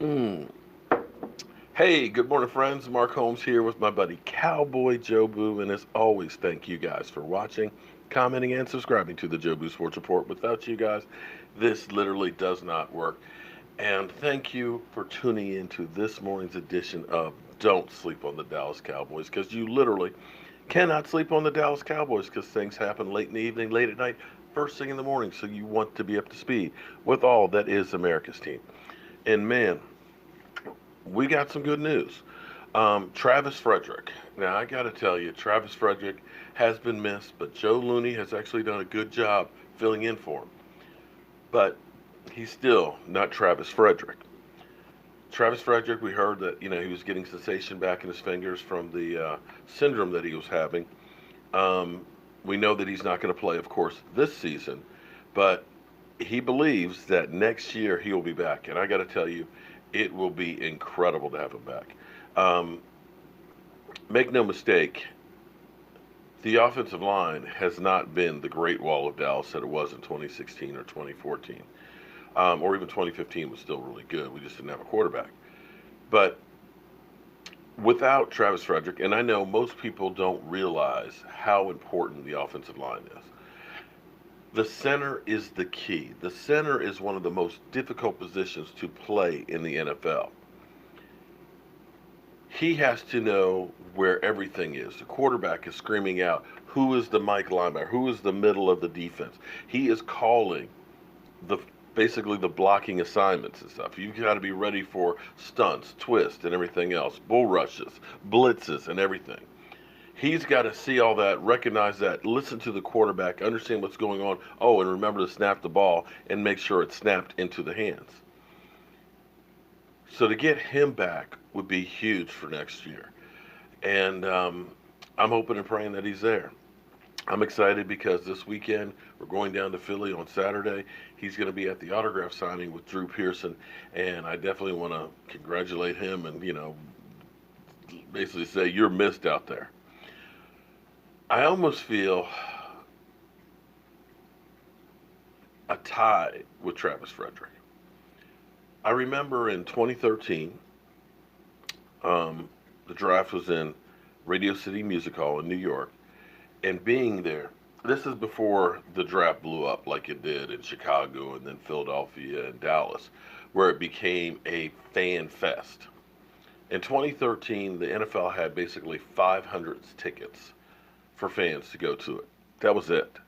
Mm. Hey, good morning, friends. Mark Holmes here with my buddy Cowboy Joe Boo, and as always, thank you guys for watching, commenting, and subscribing to the Joe Boo Sports Report. Without you guys, this literally does not work. And thank you for tuning in to this morning's edition of Don't Sleep on the Dallas Cowboys, because you literally cannot sleep on the Dallas Cowboys because things happen late in the evening, late at night, first thing in the morning. So you want to be up to speed with all that is America's team. And man, we got some good news. Travis Frederick. Now, I got to tell you, Travis Frederick has been missed, but Joe Looney has actually done a good job filling in for him. But he's still not Travis Frederick. Travis Frederick, we heard that he was getting sensation back in his fingers from the syndrome that he was having. Um, we know that he's not going to play, of course, this season, but he believes that next year he will be back. And I got to tell you, it will be incredible to have him back. Um, make no mistake, the offensive line has not been the great wall of Dallas that it was in 2016 or 2014, or even 2015 was still really good. We just didn't have a quarterback. But without Travis Frederick, and I know most people don't realize how important the offensive line is. The center is the key. The center is one of the most difficult positions to play in the NFL. He has to know where everything is. The quarterback is screaming out, who is the Mike linebacker? Who is the middle of the defense? He is calling the basically the blocking assignments and stuff. You've got to be ready for stunts, twists, and everything else, bull rushes, blitzes, and everything. He's got to see all that, recognize that, listen to the quarterback, understand what's going on. Oh, and remember to snap the ball and make sure it's snapped into the hands. So to get him back would be huge for next year. And I'm hoping and praying that he's there. I'm excited because this weekend we're going down to Philly on Saturday. He's going to be at the autograph signing with Drew Pearson, and I definitely want to congratulate him and basically say you're missed out there. I almost feel a tie with Travis Frederick. I remember in 2013, the draft was in Radio City Music Hall in New York, and being there, this is before the draft blew up like it did in Chicago and then Philadelphia and Dallas, where it became a fan fest. In 2013, the NFL had basically 500 tickets for fans to go to it. That was it.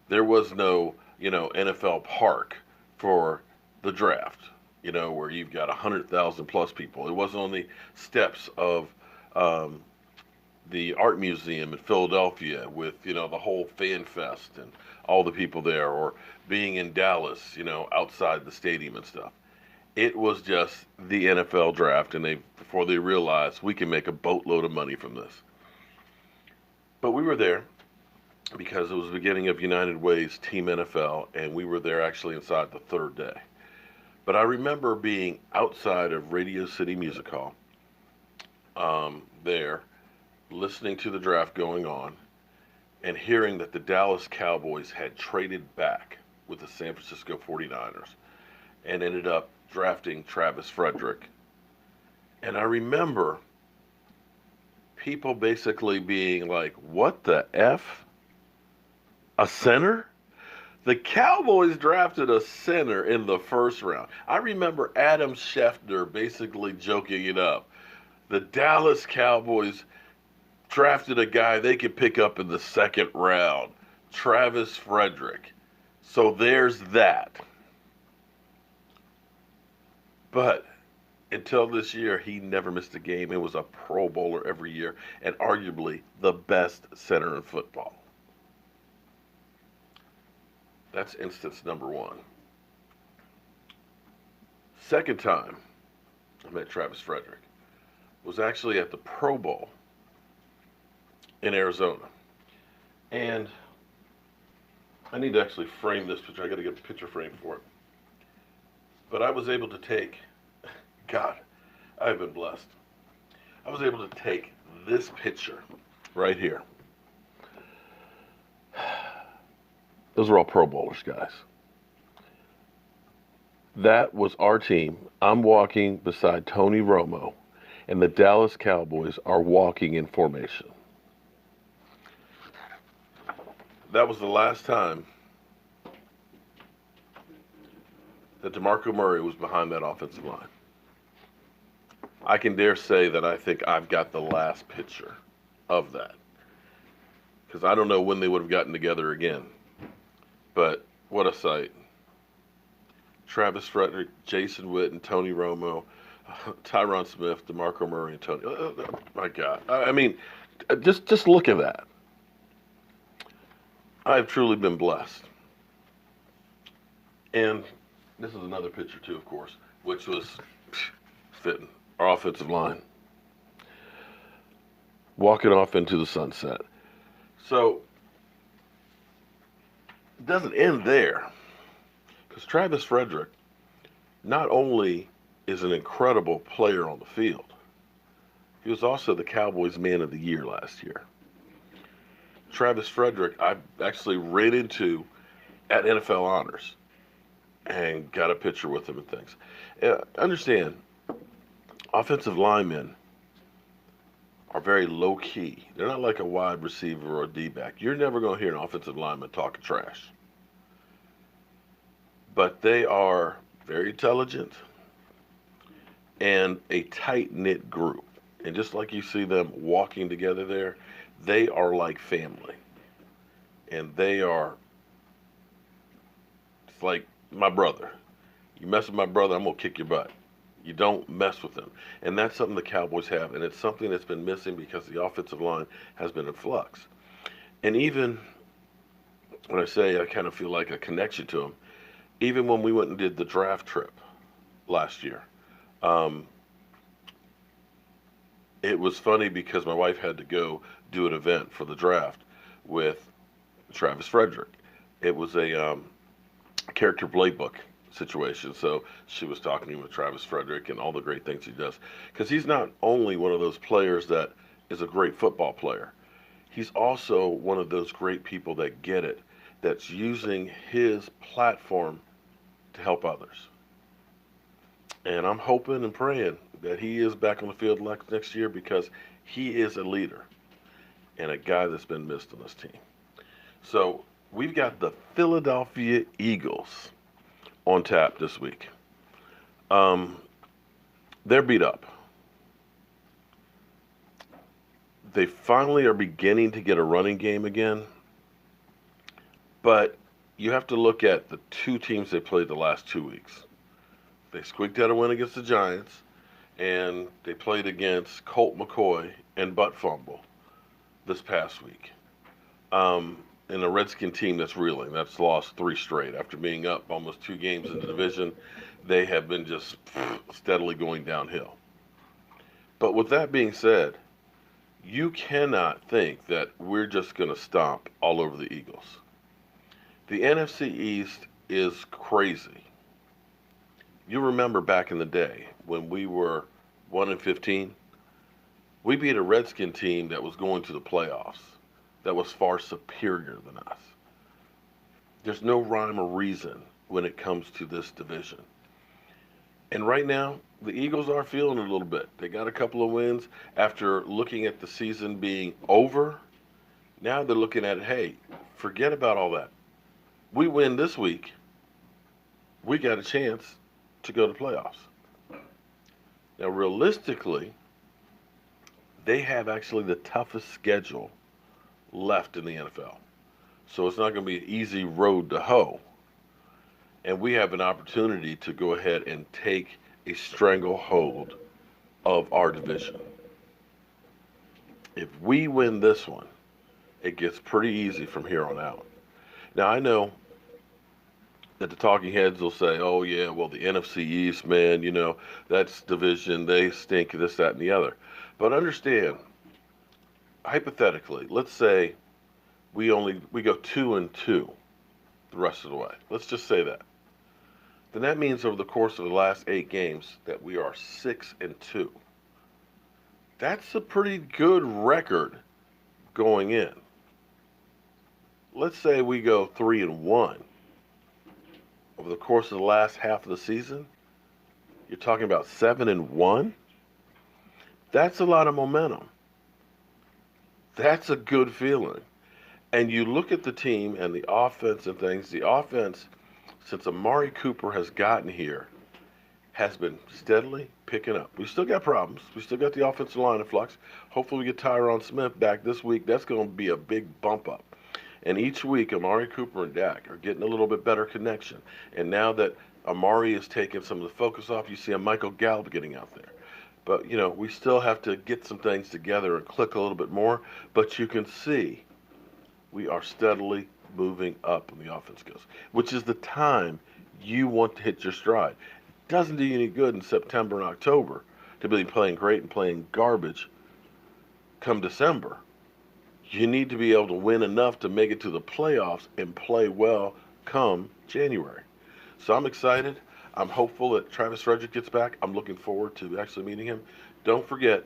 There was no, NFL park for the draft, where you've got 100,000 plus people. It wasn't on the steps of um, the art museum in Philadelphia with the whole fan fest and all the people there, or being in Dallas, outside the stadium and stuff. It was just the NFL draft, and they before they realized we can make a boatload of money from this. But we were there because it was the beginning of United Way's Team NFL, and we were there actually inside the third day. But I remember being outside of Radio City Music Hall, there, listening to the draft going on, and hearing that the Dallas Cowboys had traded back with the San Francisco 49ers and ended up drafting Travis Frederick. And I remember people basically being like, what the F? A center? The Cowboys drafted a center in the first round. I remember Adam Schefter basically joking it up. The Dallas Cowboys drafted a guy they could pick up in the second round, Travis Frederick. So there's that. But until this year, he never missed a game and was a Pro Bowler every year and arguably the best center in football. That's instance number one. Second time I met Travis Frederick was actually at the Pro Bowl in Arizona. And I need to actually frame this picture. I got to get the picture frame for it. But I was able to take, God, I've been blessed. I was able to take this picture right here. Those are all Pro Bowlers, guys. That was our team. I'm walking beside Tony Romo, and the Dallas Cowboys are walking in formation. That was the last time that DeMarco Murray was behind that offensive line. I can dare say that I think I've got the last picture of that. Because I don't know when they would have gotten together again. But what a sight. Travis Frederick, Jason Witten, Tony Romo, Tyron Smith, DeMarco Murray, and Tony. My God. I mean, just look at that. I've truly been blessed. And this is another picture, too, of course, which was fitting. Our offensive line. Walking off into the sunset. So, it doesn't end there. Because Travis Frederick not only is an incredible player on the field, he was also the Cowboys Man of the Year last year. Travis Frederick, I actually ran into at NFL Honors and got a picture with him and things. Understand, offensive linemen are very low key. They're not like a wide receiver or a D-back. You're never going to hear an offensive lineman talking trash. But they are very intelligent and a tight-knit group. And just like you see them walking together there, they are like family. And they are, it's like my brother. You mess with my brother, I'm going to kick your butt. You don't mess with them. And that's something the Cowboys have. And it's something that's been missing because the offensive line has been in flux. And even when I say I kind of feel like a connection to them, even when we went and did the draft trip last year, it was funny because my wife had to go do an event for the draft with Travis Frederick. It was a character playbook situation. So she was talking with Travis Frederick and all the great things he does. Because he's not only one of those players that is a great football player, he's also one of those great people that get it, that's using his platform to help others. And I'm hoping and praying that he is back on the field next year because he is a leader and a guy that's been missed on this team. So we've got the Philadelphia Eagles on tap this week. They're beat up. They finally are beginning to get a running game again. But you have to look at the two teams they played the last 2 weeks. They squeaked out a win against the Giants, and they played against Colt McCoy and Butt Fumble this past week. And a Redskin team that's reeling, that's lost 3 straight. After being up almost 2 games in the division, they have been just steadily going downhill. But with that being said, you cannot think that we're just going to stomp all over the Eagles. The NFC East is crazy. You remember back in the day when we were 1-15, we beat a Redskin team that was going to the playoffs, that was far superior than us. There's no rhyme or reason when it comes to this division. And right now, the Eagles are feeling it a little bit. They got a couple of wins after looking at the season being over. Now they're looking at, hey, forget about all that. We win this week, we got a chance to go to playoffs. Now, realistically, they have actually the toughest schedule left in the NFL. So it's not going to be an easy road to hoe. And we have an opportunity to go ahead and take a stranglehold of our division. If we win this one, it gets pretty easy from here on out. Now, I know that the talking heads will say, oh, yeah, well, the NFC East, man, you know, that's division, they stink, this, that, and the other. But understand, hypothetically, let's say we go 2-2 the rest of the way. Let's just say that. Then that means over the course of the last 8 games that we are 6-2. That's a pretty good record going in. Let's say we go 3-1. over the course of the last half of the season, you're talking about 7-1. That's a lot of momentum. That's a good feeling. And you look at the team and the offense and things. The offense, since Amari Cooper has gotten here, has been steadily picking up. We still got problems. We still got the offensive line in flux. Hopefully we get Tyron Smith back this week. That's going to be a big bump up. And each week, Amari Cooper and Dak are getting a little bit better connection. And now that Amari is taking some of the focus off, you see a Michael Gallup getting out there. But, we still have to get some things together and click a little bit more. But you can see we are steadily moving up when the offense goes, which is the time you want to hit your stride. It doesn't do you any good in September and October to be playing great and playing garbage come December. You need to be able to win enough to make it to the playoffs and play well come January. So I'm excited. I'm hopeful that Travis Frederick gets back. I'm looking forward to actually meeting him. Don't forget,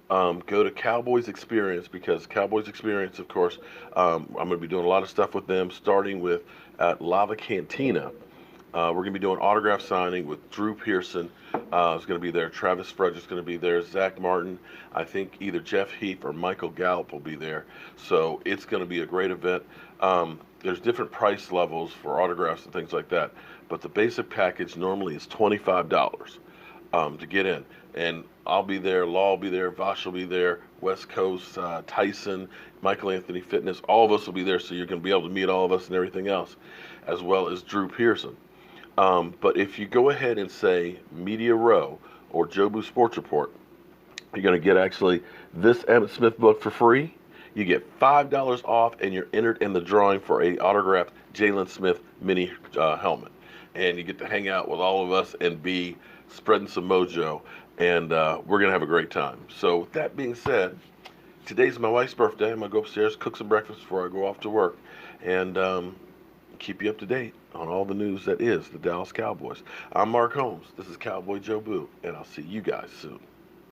go to Cowboys Experience, because Cowboys Experience, of course, I'm going to be doing a lot of stuff with them, starting with at Lava Cantina. We're going to be doing autograph signing with Drew Pearson. Is going to be there. Travis Frederick's going to be there. Zach Martin. I think either Jeff Heath or Michael Gallup will be there. So it's going to be a great event. There's different price levels for autographs and things like that, but the basic package normally is $25 to get in. And I'll be there, Law will be there, Vosh will be there, West Coast, Tyson, Michael Anthony Fitness, all of us will be there, so you're going to be able to meet all of us and everything else, as well as Drew Pearson. But if you go ahead and say Media Row or Jobu Sports Report, you're going to get actually this Emmett Smith book for free. You get $5 off, and you're entered in the drawing for a autographed Jalen Smith mini helmet. And you get to hang out with all of us and be spreading some mojo, and we're going to have a great time. So with that being said, today's my wife's birthday. I'm going to go upstairs, cook some breakfast before I go off to work, and keep you up to date on all the news that is the Dallas Cowboys. I'm Mark Holmes. This is Cowboy Joe Boo, and I'll see you guys soon.